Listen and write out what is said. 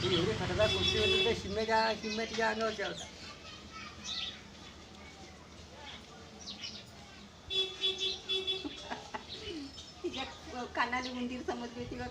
एवढी खतरनाक गोष्टी होती त्या शिम्याच्या अंगावरच्या होता. तिच्या कानाला उंदीर समजली होती का